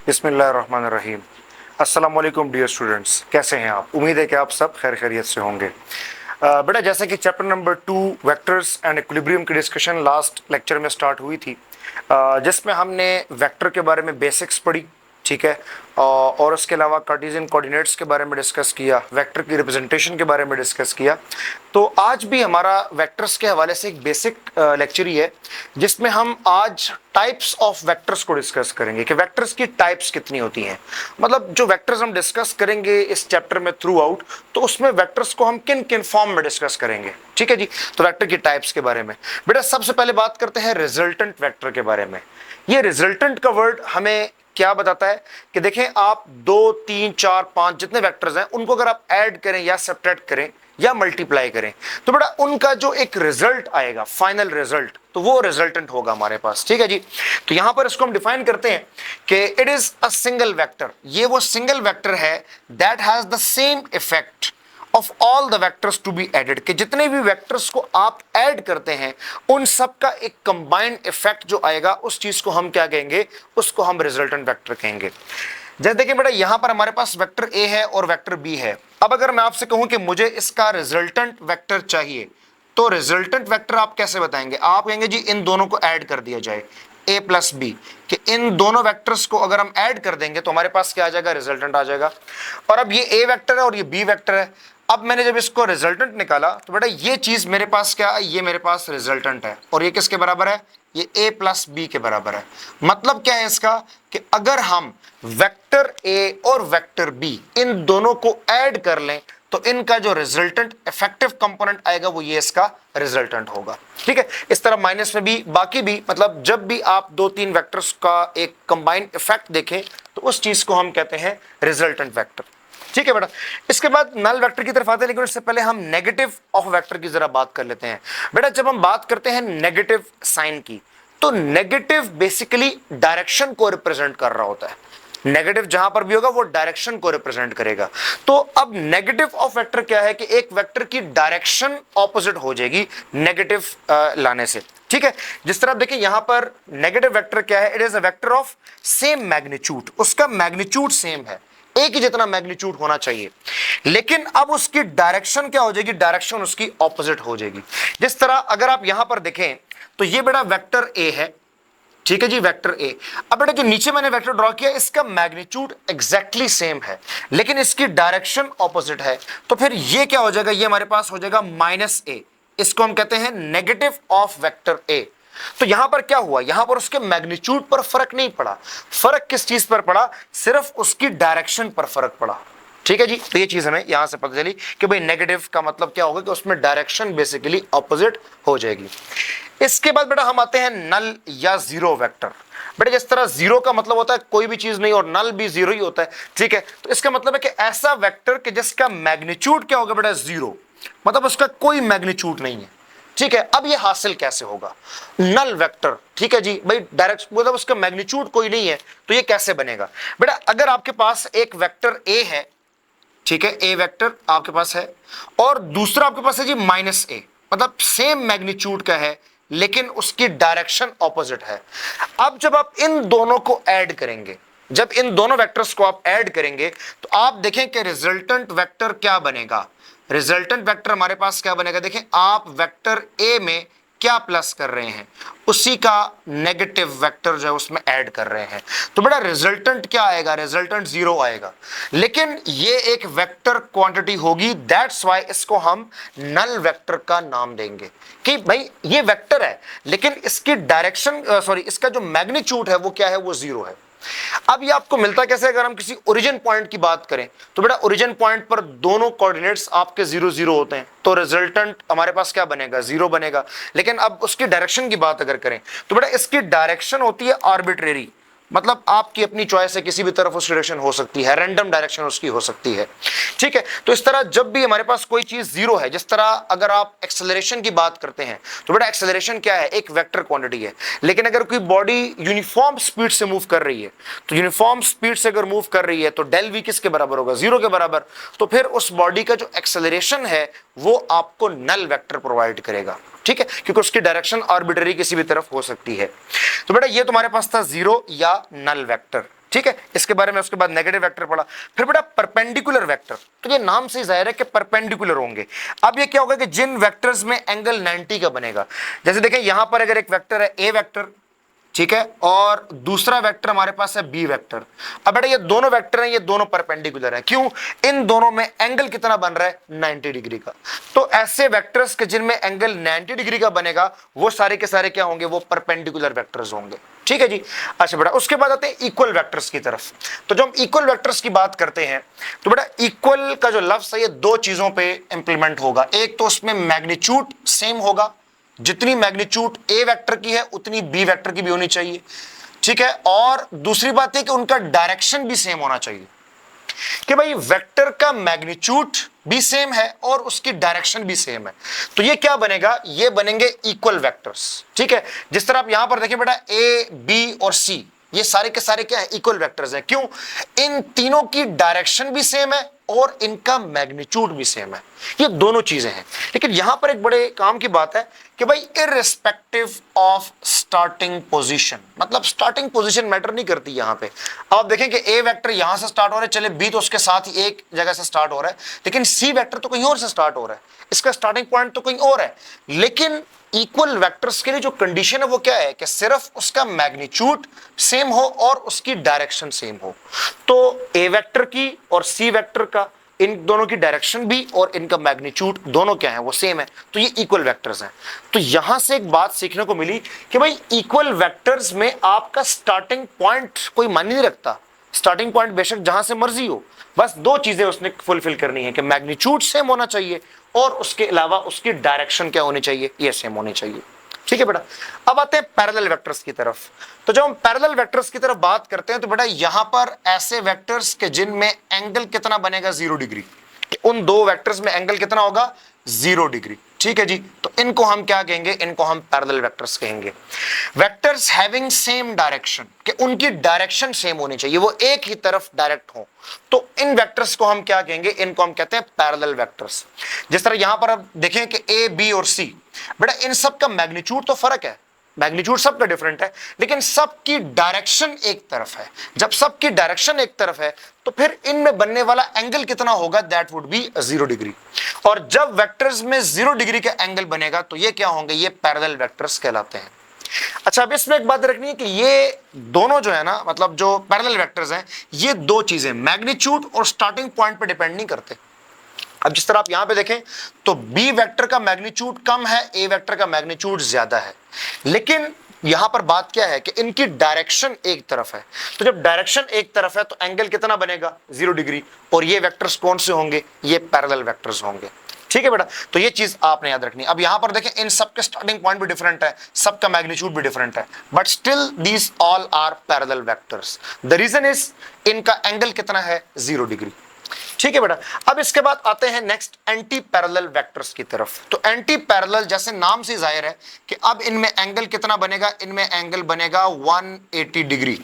बिस्मिल्लाहिर्रहमानिर्रहीम। अस्सलाम वालेकुम डियर स्टूडेंट्स, कैसे हैं आप? उम्मीद है कि आप सब खैर खैरियत से होंगे। बेटा, जैसे कि chapter number 2 vectors and equilibrium की डिस्कशन लास्ट लेक्चर में स्टार्ट हुई थी, जिसमें हमने वेक्टर के बारे में बेसिक्स पढ़ी, ठीक है, और उसके अलावा कार्टेशियन कोऑर्डिनेट्स के बारे में डिस्कस किया, वेक्टर की रिप्रेजेंटेशन के बारे में डिस्कस किया। तो आज भी हमारा वेक्टर्स के हवाले से एक बेसिक लेक्चर ही है, जिसमें हम आज टाइप्स ऑफ वेक्टर्स को डिस्कस करेंगे कि वेक्टर्स की टाइप्स कितनी होती हैं। मतलब जो वेक्टर्स हम डिस्कस करेंगे इस चैप्टर में थ्रू आउट, तो उसमें वेक्टर्स को हम किन किन फॉर्म में डिस्कस करेंगे, ठीक है जी। तो वेक्टर की टाइप्स के बारे में बेटा सबसे पहले बात करते हैं रिजल्टेंट वेक्टर के बारे में। ये रिजल्टेंट का वर्ड हमें क्या बताता है कि देखें, आप 2, 3, 4, 5 जितने वेक्टर्स हैं उनको अगर आप ऐड करें या सब्ट्रैक्ट करें या मल्टीप्लाई करें, तो बेटा उनका जो एक रिजल्ट आएगा, फाइनल रिजल्ट, तो वो रिजल्टेंट होगा हमारे पास, ठीक है जी। तो यहां पर इसको हम डिफाइन करते हैं कि it is a single vector. ये वो सिंगल वेक्टर है that has the same effect of all the vectors to be added, कि जितने भी वेक्टर्स को आप ऐड करते हैं उन सब का एक कंबाइंड इफेक्ट जो आएगा, उस चीज को हम क्या कहेंगे, उसको हम रिजल्टेंट वेक्टर कहेंगे। जैसे देखिए बेटा, यहां पर हमारे पास वेक्टर ए है और वेक्टर बी है। अब अगर मैं आपसे कहूं कि मुझे इसका रिजल्टेंट वेक्टर चाहिए, तो रिजल्टेंट वेक्टर आप कैसे बताएंगे? आप कहेंगे जी इन दोनों को ऐड कर दिया जाए, a प्लस बी, कि इन दोनों वेक्टर्स को अगर हम ऐड कर देंगे तो हमारे पास क्या आ जाएगा, रिजल्टेंट आ जाएगा। और अब ये a वेक्टर है और ये b वेक्टर है। अब मैंने जब इसको रिजल्टेंट निकाला तो बेटा ये चीज मेरे पास क्या है, ये मेरे पास रिजल्टेंट है, और ये किसके बराबर है, ये a प्लस बी के बराबर है। मतलब क्या है इसका, कि अगर हम वेक्टर a और वेक्टर b इन दोनों को ऐड कर लें तो इनका जो रिजल्टेंट इफेक्टिव कंपोनेंट आएगा वो ये इसका रिजल्टेंट होगा, ठीक है। इस तरह माइनस में भी, बाकी भी, मतलब जब भी आप 2-3 वेक्टर्स का एक कंबाइंड इफेक्ट देखें तो उस चीज को हम कहते हैं रिजल्टेंट वेक्टर, ठीक है बेटा। इसके बाद नल वेक्टर की तरफ आते हैं, लेकिन उससे पहले हम नेगेटिव ऑफ वेक्टर की जरा बात कर लेते हैं। बेटा जब हम बात करते हैं नेगेटिव साइन की, तो नेगेटिव बेसिकली डायरेक्शन को रिप्रेजेंट कर रहा होता है। नेगेटिव जहां पर भी होगा वो डायरेक्शन को रिप्रेजेंट करेगा। तो अब नेगेटिव ऑफ वेक्टर क्या है कि एक वेक्टर की डायरेक्शन ऑपोजिट हो जाएगी नेगेटिव लाने से, ठीक है। जिस तरह आप देखिए यहां पर नेगेटिव वेक्टर क्या है, it is a vector of same magnitude, उसका मैग्नीट्यूड सेम है, एक ही जितना मैग्नीट्यूड होना चाहिए, लेकिन अब उसकी डायरेक्शन क्या हो जाएगी, डायरेक्शन उसकी ऑपोजिट हो जाएगी। जिस तरह अगर आप यहां पर देखें तो ये बेटा वेक्टर ए है, ठीक है जी, वेक्टर ए। अब बेटा जो नीचे मैंने वेक्टर ड्रॉ किया इसका मैग्नीट्यूड एग्जैक्टली सेम है, लेकिन इसकी डायरेक्शन ऑपोजिट है, तो फिर ये क्या हो जाएगा, ये हमारे पास हो जाएगा माइनस ए। इसको हम कहते हैं नेगेटिव ऑफ वेक्टर ए। तो यहां पर क्या हुआ, यहां पर उसके मैग्नीट्यूड पर फर्क नहीं पड़ा, फर्क किस चीज पर पड़ा, सिर्फ उसकी डायरेक्शन पर फर्क पड़ा, ठीक है जी। तो ये चीज हमें यहां से पता चली कि भाई नेगेटिव का मतलब क्या होगा कि उसमें डायरेक्शन बेसिकली ऑपोजिट हो जाएगी। इसके बाद बेटा हम आते हैं नल या जीरो वेक्टर। बेटा जिस तरह जीरो का मतलब होता है कोई भी चीज नहीं, और नल भी जीरो ही होता है, ठीक है। तो इसका मतलब है कि ऐसा वेक्टर कि जिसका मैग्नीट्यूड क्या होगा बेटा, जीरो, मतलब उसका कोई मैग्नीट्यूड नहीं है, ठीक है। अब ये हासिल कैसे होगा, नल वेक्टर, ठीक है जी, भाई डायरेक्ट मतलब उसका मैग्नीट्यूड कोई नहीं है, तो ये कैसे बनेगा? बेटा अगर आपके पास एक वेक्टर ए है, ठीक है, ए वेक्टर आपके पास है, और दूसरा आपके पास है जी माइनस ए, मतलब सेम मैग्नीट्यूड का है लेकिन उसकी डायरेक्शन ऑपोजिट है। अब जब आप इन दोनों को ऐड करेंगे, जब इन दोनों वेक्टर्स को आप ऐड करेंगे तो आप देखें कि रिजल्टेंट वेक्टर क्या बनेगा। रिजल्टेंट वेक्टर हमारे पास क्या बनेगा, देखें आप वेक्टर ए में क्या प्लस कर रहे हैं, उसी का नेगेटिव वेक्टर जो है उसमें ऐड कर रहे हैं, तो बेटा रिजल्टेंट क्या आएगा, रिजल्टेंट जीरो आएगा। लेकिन ये एक वेक्टर क्वांटिटी होगी, दैट्स वाई इसको हम नल वेक्टर का नाम देंगे कि भाई ये वेक्टर है लेकिन इसकी डायरेक्शन इसका जो मैग्नीट्यूड है वो क्या है, वो जीरो है। अब ये आपको मिलता कैसे, अगर हम किसी ओरिजिन पॉइंट की बात करें तो बेटा ओरिजिन पॉइंट पर दोनों कोऑर्डिनेट्स आपके 0, 0 होते हैं, तो रिजल्टेंट हमारे पास क्या बनेगा, जीरो बनेगा। लेकिन अब उसकी डायरेक्शन की बात अगर करें तो बेटा इसकी डायरेक्शन होती है आर्बिट्रेरी, मतलब आपकी अपनी चॉइस है, किसी भी तरफ उस डायरेक्शन हो सकती है, रैंडम डायरेक्शन उसकी हो सकती है, ठीक है। तो इस तरह जब भी हमारे पास कोई चीज जीरो है, जिस तरह अगर आप एक्सेलरेशन की बात करते हैं तो बेटा एक्सेलरेशन क्या है, एक वेक्टर क्वांटिटी है, लेकिन अगर कोई बॉडी यूनिफॉर्म स्पीड से मूव कर रही है, तो यूनिफॉर्म स्पीड से अगर मूव कर रही है तो डेल वी किसके बराबर होगा, जीरो के बराबर। तो फिर उस बॉडी का जो एक्सेलरेशन है वो आपको नल वेक्टर प्रोवाइड करेगा, ठीक है, क्योंकि उसकी डायरेक्शन आर्बिट्रेरी किसी भी तरफ हो सकती है। तो बेटा ये तुम्हारे पास था जीरो या नल वेक्टर, ठीक है, इसके बारे में उसके बाद नेगेटिव वेक्टर पढ़ा। फिर बेटा परपेंडिकुलर वेक्टर, तो ये नाम से जाहिर है कि परपेंडिकुलर होंगे। अब ये क्या होगा कि जिन वेक्टर्स में एंगल 90 का बनेगा, जैसे देखें यहां पर अगर एक वेक्टर है ए वेक्टर, ठीक है, और दूसरा वेक्टर हमारे पास है बी वेक्टर। अब बेटा ये दोनों वेक्टर हैं, ये दोनों परपेंडिकुलर हैं। क्यों? इन दोनों में एंगल कितना बन रहा है? 90 डिग्री का। तो ऐसे वेक्टर्स के जिनमें एंगल 90 डिग्री का बनेगा वो सारे के सारे क्या होंगे? वो परपेंडिकुलर वेक्टर्स होंगे। ठीक है जी। अच्छा बेटा उसके बाद आते हैं इक्वल वेक्टर्स की तरफ। तो जब हम इक्वल वेक्टर्स की बात करते हैं तो बेटा इक्वल का जो लफ्ज है ये दो चीजों पे इंप्लीमेंट होगा। एक तो उसमें मैग्नीट्यूड सेम होगा, जितनी मैग्नीट्यूड ए वेक्टर की है उतनी बी वेक्टर की भी होनी चाहिए। ठीक है, और दूसरी बात है कि उनका डायरेक्शन भी सेम होना चाहिए, कि भाई वेक्टर का मैग्नीट्यूड भी सेम है और उसकी डायरेक्शन भी सेम है। तो ये क्या बनेगा? ये बनेंगे इक्वल वेक्टर्स। ठीक है, जिस तरह आप यहां पर देखिए बेटा ए बी और सी ये सारे के सारे क्या है? इक्वल वेक्टर्स हैं। क्यों? इन तीनों की डायरेक्शन भी सेम है और इनका मैग्नीट्यूड भी सेम है। ये दोनों चीजें हैं। लेकिन यहां पर एक बड़े काम की बात है कि भाई इररिस्पेक्टिव ऑफ स्टार्टिंग पोजीशन, मतलब स्टार्टिंग पोजीशन मैटर नहीं करती यहां पे। आप देखें कि ए वेक्टर यहां से स्टार्ट हो रहा है, चले बी तो उसके साथ ही एक जगह से स्टार्ट हो रहा है, लेकिन सी वेक्टर तो कहीं और से स्टार्ट हो रहा है, इसका स्टार्टिंग पॉइंट तो कहीं और है। लेकिन इक्वल वेक्टर्स के लिए जो कंडीशन है वो क्या है? कि सिर्फ उसका मैग्नीट्यूड सेम हो और उसकी डायरेक्शन सेम हो। तो ए वेक्टर की और सी वेक्टर का, इन दोनों की डायरेक्शन भी और इनका मैग्नीट्यूड दोनों क्या है? वो सेम है। तो ये इक्वल वेक्टर्स हैं। तो यहां से एक बात सीखने को मिली कि भाई इक्वल वेक्टर्स में आपका स्टार्टिंग पॉइंट कोई मायने नहीं रखता। स्टार्टिंग पॉइंट बेशक जहां से मर्जी हो, बस दो चीजें उसने फुलफिल करनी है कि मैग्नीट्यूड सेम होना चाहिए और उसके अलावा उसकी डायरेक्शन क्या होनी चाहिए? ये सेम होनी चाहिए। ठीक है बेटा। अब आते हैं पैरेलल वेक्टर्स की तरफ। तो जब हम पैरेलल वेक्टर्स की तरफ बात करते हैं तो बेटा यहां पर ऐसे वेक्टर्स के जिनमें एंगल कितना बनेगा? 0 डिग्री। उन दो वेक्टर्स में एंगल कितना होगा? 0 डिग्री। ठीक है जी। तो इनको हम क्या कहेंगे? इनको हम पैरेलल वेक्टर्स कहेंगे। वेक्टर्स हैविंग सेम डायरेक्शन, कि उनकी डायरेक्शन सेम होनी चाहिए, वो एक ही तरफ डायरेक्ट हो, तो इन वेक्टर्स को हम क्या कहेंगे? इनको हम कहते हैं पैरेलल वेक्टर्स। जिस तरह यहां पर आप देखें कि ए बी और सी, बेटा इन सब का मैग्नीट्यूड तो फर्क है, मैग्नीट्यूड सबका डिफरेंट है, लेकिन सबकी डायरेक्शन एक तरफ है। जब सबकी डायरेक्शन एक तरफ है तो फिर इनमें बनने वाला एंगल कितना होगा? That would be 0 degree. और जब वेक्टर्स में 0 डिग्री का एंगल बनेगा तो ये क्या होंगे? ये पैरेलल वेक्टर्स कहलाते हैं। अच्छा, अब इसमें एक बात रखनी है कि ये दोनों जो है ना, मतलब जो पैरेलल वेक्टर्स हैं, ये दो चीजें मैग्नीट्यूड और स्टार्टिंग पॉइंट पे डिपेंड नहीं करते। अब जिस तरह आप यहां पे देखें तो बी वेक्टर का मैग्नीट्यूड कम है, ए वेक्टर का मैग्नीट्यूड ज्यादा है, लेकिन यहां पर बात क्या है कि इनकी डायरेक्शन एक तरफ है। तो जब डायरेक्शन एक तरफ है तो एंगल कितना बनेगा? 0 डिग्री। और ये वेक्टर्स कौन से होंगे? ये पैरेलल वेक्टर्स होंगे। ठीक है बेटा, तो ये चीज आपने याद रखनी। अब यहां पर देखें इन सबके स्टार्टिंग पॉइंट भी डिफरेंट है, सबका मैग्नीट्यूड भी डिफरेंट है, but still these all are parallel vectors. The reason is इनका एंगल कितना है? 0 डिग्री। ठीक है बेटा। अब इसके बाद आते हैं नेक्स्ट एंटी पैरेलल वेक्टर्स की तरफ। तो एंटी पैरेलल जैसे नाम से जाहिर है कि अब इनमें एंगल कितना बनेगा? इनमें एंगल बनेगा 180 डिग्री।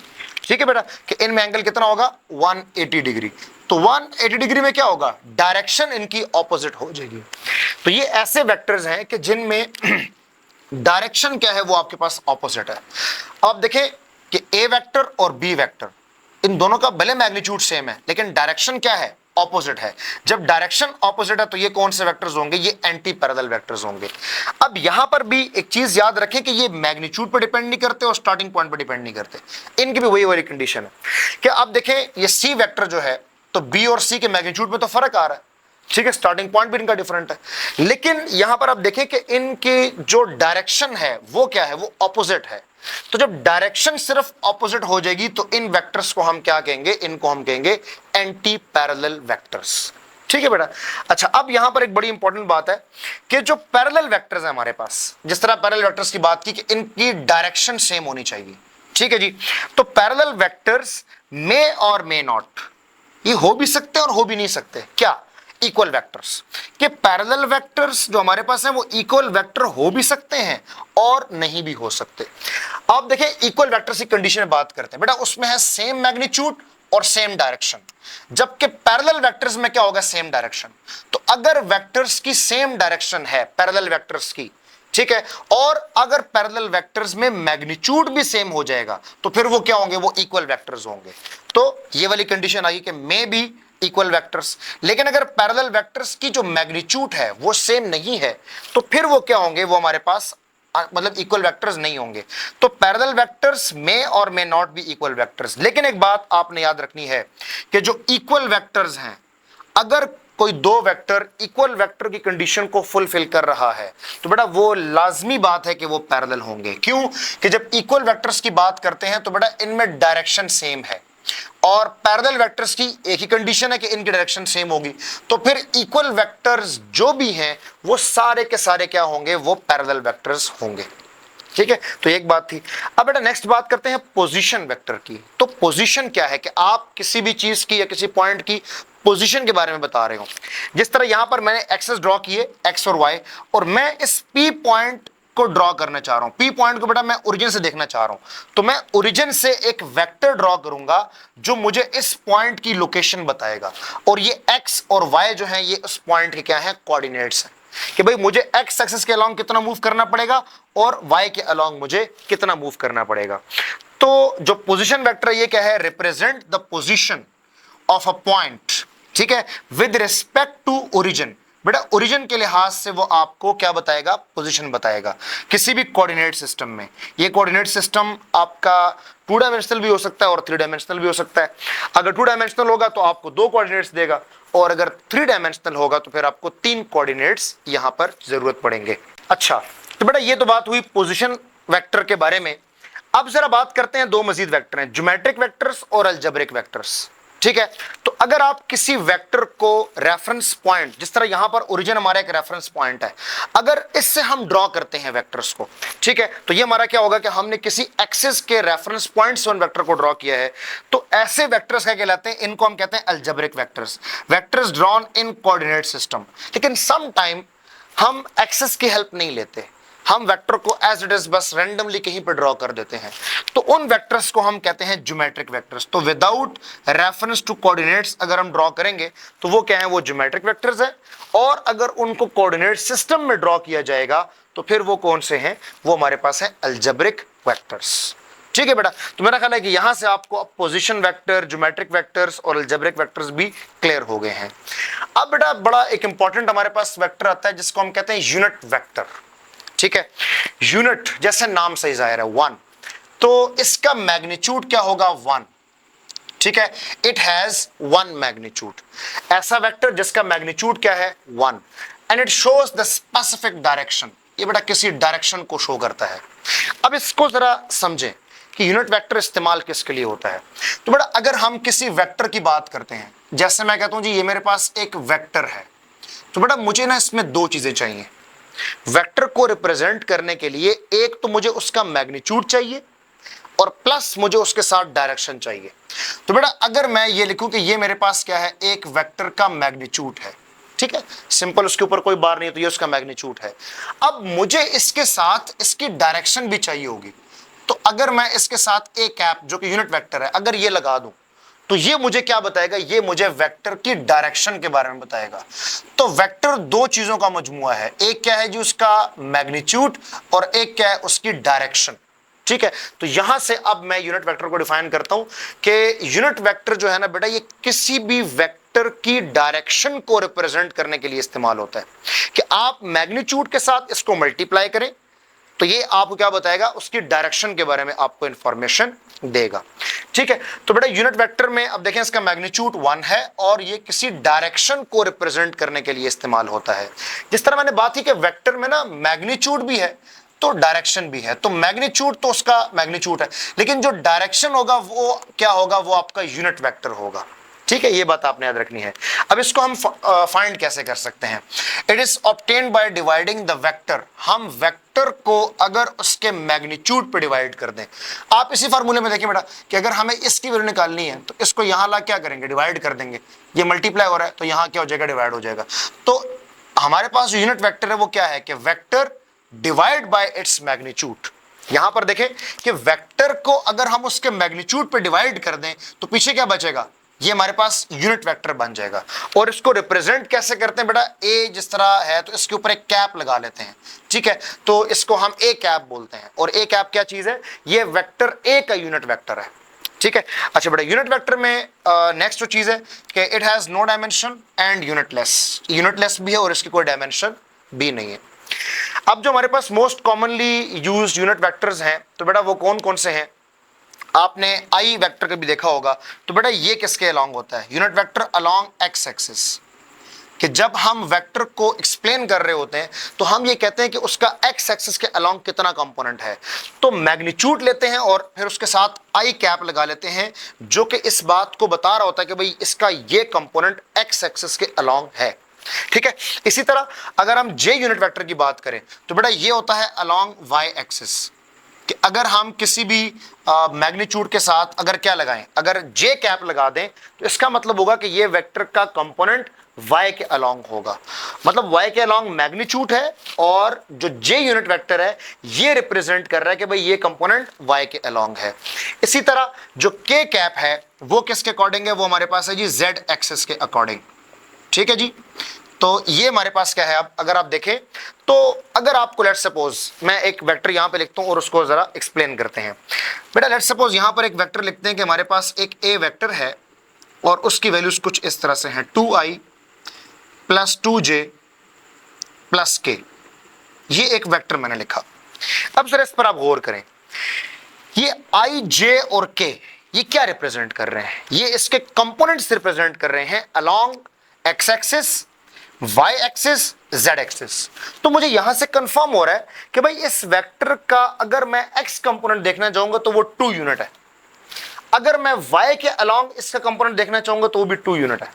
ठीक है बेटा, कि इनमें एंगल कितना होगा? 180 डिग्री। तो 180 डिग्री में क्या होगा? डायरेक्शन इनकी ऑपोजिट हो जाएगी। तो ये ऐसे वेक्टर्स हैं कि जिनमें डायरेक्शन क्या है? वो आपके पास ऑपोजिट है। अब देखें कि ए वेक्टर और बी वेक्टर, इन दोनों का भले मैग्नीट्यूड सेम है लेकिन डायरेक्शन क्या है? ऑपोजिट है। जब डायरेक्शन ऑपोजिट है तो ये कौन से वेक्टर्स होंगे? ये एंटी पैरेलल वेक्टर्स होंगे। अब यहां पर भी एक चीज याद रखें कि ये मैग्नीट्यूड पर डिपेंड नहीं करते और स्टार्टिंग पॉइंट पर डिपेंड नहीं करते। इनकी भी वही वाली कंडीशन है कि अब देखें ये सी वेक्टर जो है तो बी और सी के मैग्नीट्यूड में तो फर्क आ रहा है। ठीक है, स्टार्टिंग पॉइंट भी इनका डिफरेंट है, लेकिन यहां पर आप देखें कि इनके जो डायरेक्शन है वो क्या है? वो ऑपोजिट है। तो जब डायरेक्शन सिर्फ ऑपोजिट हो जाएगी तो इन वेक्टर्स को हम क्या कहेंगे? इनको हम कहेंगे एंटी पैरेलल वेक्टर्स। ठीक है बेटा। अच्छा, अब यहां पर एक बड़ी इंपॉर्टेंट बात है कि जो पैरेलल वेक्टर्स हैं हमारे पास, जिस तरह पैरेलल वेक्टर्स की बात की कि इनकी डायरेक्शन सेम होनी चाहिए। ठीक है जी। तो पैरेलल वेक्टर्स मे और मे नॉट, ये हो भी सकते हैं और हो भी नहीं सकते। क्या? Equal vectors. कि पैरेलल वेक्टर्स जो हमारे पास हैं वो इक्वल वेक्टर हो भी सकते हैं और नहीं भी हो सकते। आप देखें इक्वल वेक्टर्स की कंडीशन में बात करते हैं बेटा, उसमें है सेम मैग्नीट्यूड और सेम डायरेक्शन, जबकि पैरेलल वेक्टर्स में क्या होगा? Same direction. तो अगर वेक्टर्स की सेम डायरेक्शन है पैरेलल वेक्टर्स की, ठीक है। और अगर पैरेलल वेक्टर्स में मैग्नीट्यूड भी सेम हो जाएगा तो फिर वो क्या होंगे, वो इक्वल वेक्टर्स होंगे। तो ये वाली कंडीशन आई कि मे बी इक्वल वेक्टर्स। लेकिन अगर पैरेलल वेक्टर्स की जो मैग्नीट्यूड है वो सेम नहीं है तो फिर वो क्या होंगे, वो हमारे पास मतलब इक्वल वेक्टर्स नहीं होंगे। तो पैरेलल वेक्टर्स में और may not be equal vectors. लेकिन एक बात आपने याद रखनी है कि जो इक्वल वेक्टर्स हैं, अगर कोई दो वेक्टर इक्वल वेक्टर की कंडीशन को फुलफिल कर रहा है तो बेटा वो लाजमी बात है कि वो पैरेलल होंगे। क्यों? कि जब इक्वल वेक्टर्स की बात करते हैं तो बेटा इनमें डायरेक्शन सेम है, और पैरेलल वेक्टर्स की एक ही कंडीशन है कि इनकी डायरेक्शन सेम होगी। तो फिर इक्वल वेक्टर्स जो भी हैं वो सारे के सारे क्या होंगे, वो पैरेलल वेक्टर्स होंगे। ठीक है, तो एक बात थी। अब बेटा नेक्स्ट बात करते हैं पोजीशन वेक्टर की। तो पोजीशन क्या है कि आप किसी भी चीज की या किसी पॉइंट की पोजीशन के बारे में बता रहे हो। जिस तरह यहां पर मैंने एक्सेस ड्रॉ किए, एक्स और वाई, और मैं इस पी पॉइंट को ड्रॉ करना चाह रहा हूं। पी पॉइंट को बेटा मैं ओरिजिन से देखना चाह रहा हूं, तो मैं ओरिजिन से एक वेक्टर ड्रॉ करूंगा जो मुझे इस पॉइंट की लोकेशन बताएगा। और ये एक्स और वाई जो है ये उस पॉइंट के क्या है, कोऑर्डिनेट्स हैं। कि भाई मुझे एक्स एक्सिस के अलोंग कितना मूव करना पड़ेगा और वाई के अलोंग मुझे कितना मूव करना पड़ेगा। तो जो पोजीशन वेक्टर ये क्या है, represent the position of a point, ठीक है, विद रिस्पेक्ट टू ओरिजिन। बेटा ओरिजिन के लिहाज से वो आपको क्या बताएगा, पोजीशन बताएगा किसी भी कोऑर्डिनेट सिस्टम में। ये कोऑर्डिनेट सिस्टम आपका 2 डायमेंशनल भी हो सकता है और 3 डायमेंशनल भी हो सकता है। अगर 2 डायमेंशनल होगा तो आपको 2 कोऑर्डिनेट्स देगा, और अगर 3 डायमेंशनल होगा तो फिर आपको 3 कोऑर्डिनेट्स यहां पर जरूरत पड़ेंगे। अच्छा, तो बेटा ये तो बात हुई पोजीशन वेक्टर के बारे में। अब जरा बात करते हैं दो मजीद वेक्टर हैं, ज्योमेट्रिक वेक्टर्स और अलजेब्रिक वेक्टर्स। ठीक है, तो अगर आप किसी वेक्टर को रेफरेंस पॉइंट, जिस तरह यहां पर ओरिजिन हमारा एक रेफरेंस पॉइंट है, अगर इससे हम ड्रॉ करते हैं वेक्टर्स को, ठीक है, तो ये हमारा क्या होगा कि हमने किसी एक्सिस के रेफरेंस पॉइंट से उन वेक्टर को ड्रॉ किया है। तो ऐसे वेक्टर्स क्या कहलाते हैं, इनको हम कहते हैं algebraic vectors, vectors drawn in coordinate system. लेकिन सम टाइम हम एक्सिस की हेल्प नहीं लेते, हम वेक्टर को एज इट इज बस रैंडमली कहीं पर ड्रॉ कर देते हैं, तो उन वेक्टर्स को हम कहते हैं ज्योमेट्रिक वेक्टर्स। तो विदाउट रेफरेंस टू कोऑर्डिनेट्स अगर हम ड्रॉ करेंगे तो वो क्या है, वो ज्योमेट्रिक वेक्टर्स हैं। और अगर उनको कोऑर्डिनेट सिस्टम में ड्रॉ किया जाएगा तो फिर वो कौन से हैं, वो हमारे पास है अलजेब्रिक वेक्टर्स। ठीक है बेटा, तो मेरा ख्याल है कि यहां से आपको पोजीशन वेक्टर, ज्योमेट्रिक वेक्टर्स और अलजेब्रिक वेक्टर्स भी क्लियर हो गए हैं। अब बेटा बड़ा एक इंपॉर्टेंट हमारे पास वेक्टर आता है जिसको हम कहते हैं यूनिट वेक्टर। ठीक है, यूनिट जैसे नाम से जाहिर है 1, तो इसका मैग्नीट्यूड क्या होगा, 1। ठीक है, इट हैज 1 मैग्नीट्यूड। ऐसा वेक्टर जिसका मैग्नीट्यूड क्या है, 1, and it shows the specific direction. ये बेटा किसी डायरेक्शन को शो करता है। अब इसको जरा समझें कि यूनिट वेक्टर इस्तेमाल किसके लिए होता है। तो बेटा अगर हम किसी वेक्टर की बात करते हैं, जैसे मैं कहता हूं जी ये मेरे पास एक वेक्टर है, तो बेटा मुझे ना इसमें 2 चीजें चाहिए। वेक्टर को रिप्रेजेंट करने के लिए एक तो मुझे उसका मैग्नीट्यूड चाहिए और प्लस मुझे उसके साथ डायरेक्शन चाहिए। तो बेटा अगर मैं ये लिखूं कि ये मेरे पास क्या है, एक वेक्टर का मैग्नीट्यूड है, ठीक है, सिंपल, उसके ऊपर कोई बार नहीं है, तो ये उसका मैग्नीट्यूड है। अब मुझे इसके साथ इसकी डायरेक्शन भी चाहिए होगी। तो अगर मैं इसके साथ ए कैप जो कि यूनिट वेक्टर है अगर ये लगा दूं तो ये मुझे क्या बताएगा, ये मुझे वेक्टर की डायरेक्शन के बारे में बताएगा। तो वेक्टर 2 चीजों का मजमुआ है, एक क्या है जी उसका मैग्नीट्यूड और एक क्या है उसकी डायरेक्शन। ठीक है, तो यहां से अब मैं यूनिट वेक्टर को डिफाइन करता हूं कि यूनिट वेक्टर जो है ना बेटा ये किसी भी वेक्टर की डायरेक्शन को रिप्रेजेंट करने के लिए इस्तेमाल होता है। कि आप मैग्नीट्यूड के साथ इसको मल्टीप्लाई करें तो ये आपको क्या बताएगा, उसकी डायरेक्शन के बारे में आपको इंफॉर्मेशन देगा। ठीक है, तो बेटा यूनिट वेक्टर में अब देखें इसका मैग्नीट्यूड 1 है और ये किसी डायरेक्शन को रिप्रेजेंट करने के लिए इस्तेमाल होता है। जिस तरह मैंने बात की कि वेक्टर में ना मैग्नीट्यूड भी है तो डायरेक्शन भी है। तो मैग्नीट्यूड तो उसका मैग्नीट्यूड है, लेकिन जो डायरेक्शन होगा वो क्या होगा, वो आपका यूनिट वेक्टर होगा। ठीक है, ये बात आपने याद रखनी है। अब इसको हम फाइंड कैसे कर सकते हैं, it is obtained by dividing the vector. हम वेक्टर को अगर उसके मैग्नीट्यूड पे डिवाइड कर दें, आप इसी फार्मूले में देखिए बेटा कि अगर हमें इसकी वैल्यू निकालनी है तो इसको यहां ला क्या करेंगे, डिवाइड कर देंगे। ये मल्टीप्लाई हो रहा है तो यहां क्या हो जाएगा, डिवाइड हो जाएगा। तो हमारे पास जो यूनिट वेक्टर है वो क्या है कि vector divide by its magnitude. यहां पर देखें कि वेक्टर को अगर हम उसके मैग्नीट्यूड पे डिवाइड कर दें तो पीछे क्या बचेगा, ये हमारे पास यूनिट वेक्टर बन जाएगा। और इसको रिप्रेजेंट कैसे करते हैं बेटा, ए जिस तरह है तो इसके ऊपर एक कैप लगा लेते हैं, ठीक है, तो इसको हम ए कैप बोलते हैं। और ए कैप क्या चीज है, ये वेक्टर ए का यूनिट वेक्टर है, ठीक है। अच्छा बेटा, यूनिट वेक्टर में नेक्स्ट जो चीज है कि it has no dimension and unitless भी है और इसकी कोई डायमेंशन भी नहीं है। अब जो हमारे पास most commonly used unit vectors हैं तो बेटा वो कौन कौन से हैं, आपने आई वेक्टर का भी देखा होगा। तो बेटा ये किसके अलोंग होता है, unit vector along x axis, कि जब हम वेक्टर को एक्सप्लेन कर रहे होते हैं तो हम ये कहते हैं कि उसका एक्स एक्सिस के अलोंग कितना कंपोनेंट है, तो मैग्नीट्यूड लेते हैं और फिर उसके साथ आई कैप लगा लेते हैं, जो कि इस बात को बता रहा होता है कि भाई इसका ये कंपोनेंट एक्स एक्सिस के अलोंग है, ठीक है। इसी तरह अगर हम जे यूनिट वेक्टर की बात करें तो बेटा ये होता है अलोंग वाई एक्सिस, कि अगर हम किसी भी मैग्नीट्यूड के साथ अगर क्या लगाएं, अगर जे कैप लगा दें तो इसका मतलब होगा कि ये वेक्टर का कंपोनेंट y के अलोंग होगा, मतलब y के अलोंग मैग्नीट्यूड है और जो j यूनिट वेक्टर है ये रिप्रेजेंट कर रहा है कि भाई ये कंपोनेंट y के अलोंग है। इसी तरह जो k कैप है वो किसके अकॉर्डिंग है, वो हमारे पास है जी z एक्सिस के अकॉर्डिंग, ठीक है जी। तो ये हमारे पास क्या है, अब अगर आप देखें तो अगर आपको लेट्स सपोज मैं एक वेक्टर यहां पे लिखता हूं और उसको जरा एक्सप्लेन करते हैं। बेटा लेट्स सपोज यहां पर एक वेक्टर लिखते हैं कि हमारे पास एक ए वेक्टर है और उसकी वैल्यूज कुछ इस तरह से हैं, 2i प्लस 2j प्लस के, ये एक वेक्टर मैंने लिखा। अब सर इस पर आप गौर करें, ये i j और k ये क्या रिप्रेजेंट कर रहे हैं, ये इसके कंपोनेंट्स रिप्रेजेंट कर रहे हैं along x axis, y axis, z axis. तो मुझे यहां से कंफर्म हो रहा है कि भाई इस वेक्टर का अगर मैं एक्स कंपोनेंट देखना चाहूंगा तो वो 2 यूनिट है, अगर मैं वाई के अलोंग इसका कंपोनेंट देखना चाहूंगा तो वो भी 2 यूनिट है,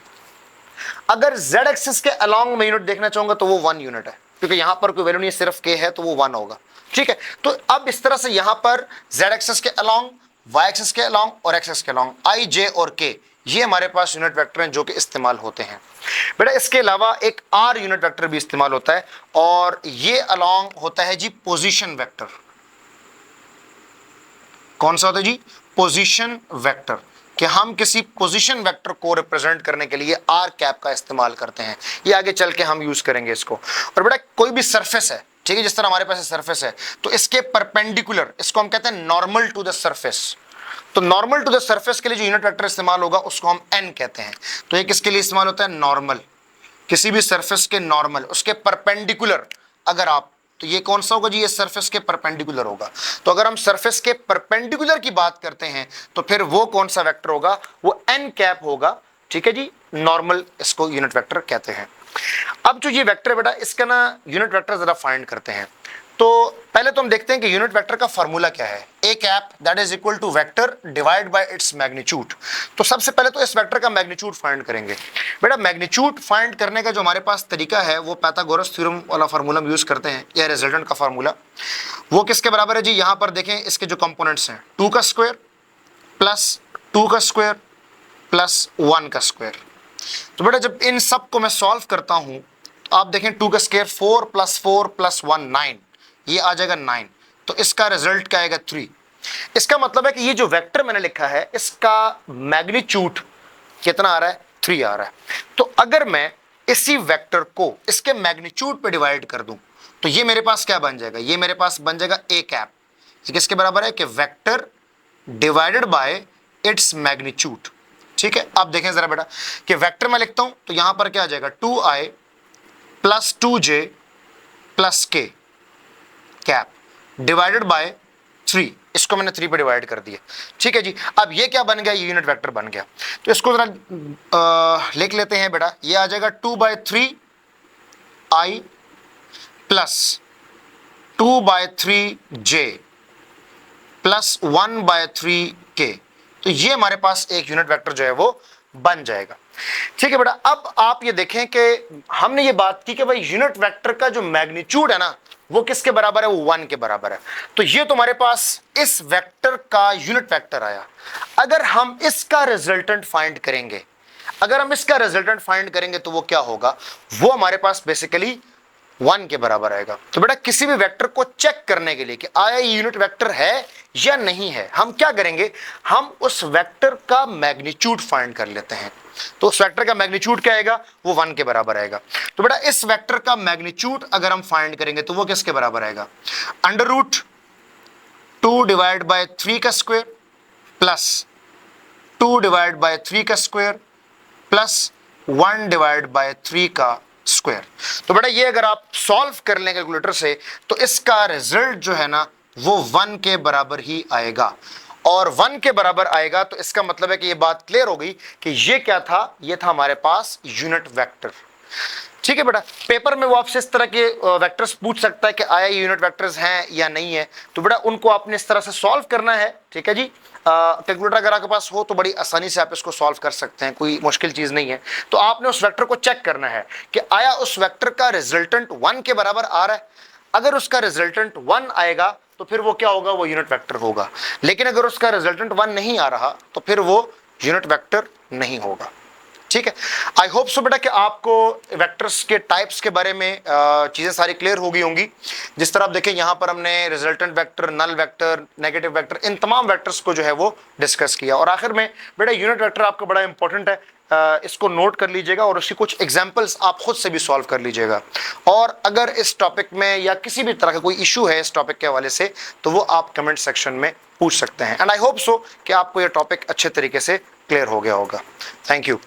अगर जेड एक्सिस के अलोंग में यूनिट देखना चाहूंगा तो वो 1 यूनिट है, क्योंकि यहां पर कोई वैल्यू नहीं है, सिर्फ के है तो वो 1 होगा, ठीक है। तो अब इस तरह से यहां पर जेड एक्सिस के अलोंग, वाई एक्सिस के अलोंग और एक्सिस के अलोंग आई जे और के ये हमारे पास यूनिट वेक्टर हैं जो कि इस्तेमाल होते हैं। बेटा इसके अलावा एक आर यूनिट वेक्टर भी इस्तेमाल होता है और ये अलोंग होता है जी पोजीशन वेक्टर। कौन सा होता है जी, पोजीशन वेक्टर, कि हम किसी पोजीशन वेक्टर को रिप्रेजेंट करने के लिए आर कैप का इस्तेमाल करते हैं, ये आगे चल के हम यूज करेंगे इसको। और बेटा कोई भी सरफेस है, ठीक है, जिस तरह हमारे पास सरफेस है तो इसके परपेंडिकुलर, इसको हम कहते हैं नॉर्मल टू द सरफेस, तो नॉर्मल टू द सरफेस के लिए जो यूनिट वेक्टर इस्तेमाल होगा उसको हम एन कहते हैं। तो ये किसके लिए इस्तेमाल होता है, नॉर्मल, किसी भी सरफेस के नॉर्मल उसके परपेंडिकुलर अगर आप, तो ये कौन सा होगा जी, ये सरफेस के परपेंडिकुलर होगा। तो अगर हम सरफेस के परपेंडिकुलर की बात करते हैं तो फिर वो कौन सा वेक्टर होगा, वो एन कैप होगा, ठीक है जी, नॉर्मल इसको यूनिट वेक्टर कहते हैं। अब जो ये वेक्टर है बेटा इसका ना यूनिट वेक्टर जरा फाइंड करते हैं। तो पहले तो हम देखते हैं कि यूनिट वेक्टर का फार्मूला क्या है, A cap that is equal to vector divide by its magnitude. तो सबसे पहले तो इस वेक्टर का मैग्नीट्यूड फाइंड करेंगे। बेटा मैग्नीट्यूड फाइंड करने का जो हमारे पास तरीका है वो पाइथागोरस थ्योरम वाला फार्मूला हम यूज करते हैं, या रिजल्टेंट का फार्मूला। वो किसके बराबर है जी, यहां पर देखें इसके जो कंपोनेंट्स हैं 2 का स्क्वायर प्लस 2 का स्क्वायर प्लस 1 का स्क्वायर। तो बेटा जब इन सब को मैं सॉल्व करता हूं तो आप देखें 2 का स्क्वायर 4 प्लस 4 प्लस 1 9, ये आ जाएगा 9, तो इसका रिजल्ट क्या आएगा 3। इसका मतलब है कि ये जो वेक्टर मैंने लिखा है इसका मैग्नीट्यूड कितना आ रहा है, 3 आ रहा है। तो अगर मैं इसी वेक्टर को इसके मैग्नीट्यूड पे डिवाइड कर दूं तो ये मेरे पास क्या बन जाएगा, ये मेरे पास बन जाएगा ए कैप। ये किसके बराबर है कि vector divided by its magnitude, ठीक है। आप देखें जरा बेटा कि वेक्टर मैं लिखता हूं तो यहां पर क्या आ जाएगा 2i प्लस 2j प्लस के कैप डिवाइडेड बाय 3, इसको मैंने 3 पे डिवाइड कर दिया, ठीक है जी। अब ये क्या बन गया, ये यूनिट वेक्टर बन गया। तो इसको जरा लिख लेते हैं बेटा, ये आ जाएगा 2/3i plus 2/3j plus 1/3k। तो ये हमारे पास एक यूनिट वेक्टर जो है वो बन जाएगा, ठीक है बेटा। अब आप ये देखें कि हमने ये बात की कि भाई यूनिट वेक्टर का जो मैग्नीट्यूड है ना वो किसके बराबर है, वो 1 के बराबर है। तो ये तुम्हारे पास इस वेक्टर का यूनिट वेक्टर आया। अगर हम इसका रिजल्टेंट फाइंड करेंगे, अगर हम इसका रिजल्टेंट फाइंड करेंगे तो वो क्या होगा, वो हमारे पास बेसिकली 1 के बराबर आएगा। तो बेटा किसी भी वेक्टर को चेक करने के लिए कि आया ये यूनिट वेक्टर है या नहीं है, हम क्या करेंगे, हम उस वेक्टर का मैग्नीट्यूड फाइंड कर लेते हैं। तो उस वेक्टर का मैग्नीट्यूड क्या आएगा, वो 1 के बराबर आएगा। तो बेटा इस वेक्टर का मैग्नीट्यूड अगर हम फाइंड करेंगे तो वो किसके बराबर आएगा, अंडर रूट 2 डिवाइड बाय 3 का स्क्वायर प्लस 2 डिवाइड बाय 3 का स्क्वायर प्लस 1 डिवाइड बाय 3 का स्क्वायर। तो बेटा ये अगर आप सॉल्व कर लें कैलकुलेटर से तो इसका रिजल्ट जो है ना वो 1 के बराबर ही आएगा। और 1 के बराबर आएगा तो इसका मतलब है कि ये बात क्लियर हो गई कि ये क्या था, ये था हमारे पास यूनिट वेक्टर। ठीक है बेटा, पेपर में वो आपसे इस तरह के वेक्टर्स पूछ सकता है कि आया ये यूनिट वेक्टर्स हैं या नहीं है। तो बेटा उनको आपने इस तरह से सॉल्व करना है। ठीक है जी, कैलकुलेटर अगर आपके पास हो तो बड़ी आसानी से आप इसको सॉल्व कर सकते हैं, कोई मुश्किल चीज नहीं है। तो आपने उस वेक्टर को चेक करना है कि आया उस वेक्टर का रिजल्टेंट 1 के बराबर आ रहा है। अगर उसका रिजल्टेंट 1 आएगा तो फिर वो क्या होगा, वो यूनिट वेक्टर होगा। लेकिन अगर उसका रिजल्टेंट 1 नहीं आ रहा तो फिर वो यूनिट वेक्टर नहीं होगा। ठीक है, आई होप सो बेटा कि आपको वेक्टर्स के टाइप्स के बारे में चीजें सारी क्लियर हो गई होंगी। जिस तरह आप देखें यहां पर हमने resultant vector, null vector, negative vector, इन तमाम वेक्टर्स को जो है वो डिस्कस किया। और आखिर में बेटा यूनिट वेक्टर आपका बड़ा इंपॉर्टेंट है, इसको नोट कर लीजिएगा और उसकी कुछ एग्जांपल्स आप खुद से भी सॉल्व कर लीजिएगा। और अगर इस टॉपिक में या किसी भी तरह का कोई इशू है इस टॉपिक के हवाले से तो वो आप कमेंट सेक्शन में पूछ सकते हैं। एंड आई होप सो कि आपको ये टॉपिक अच्छे तरीके से क्लियर हो गया होगा। Thank you.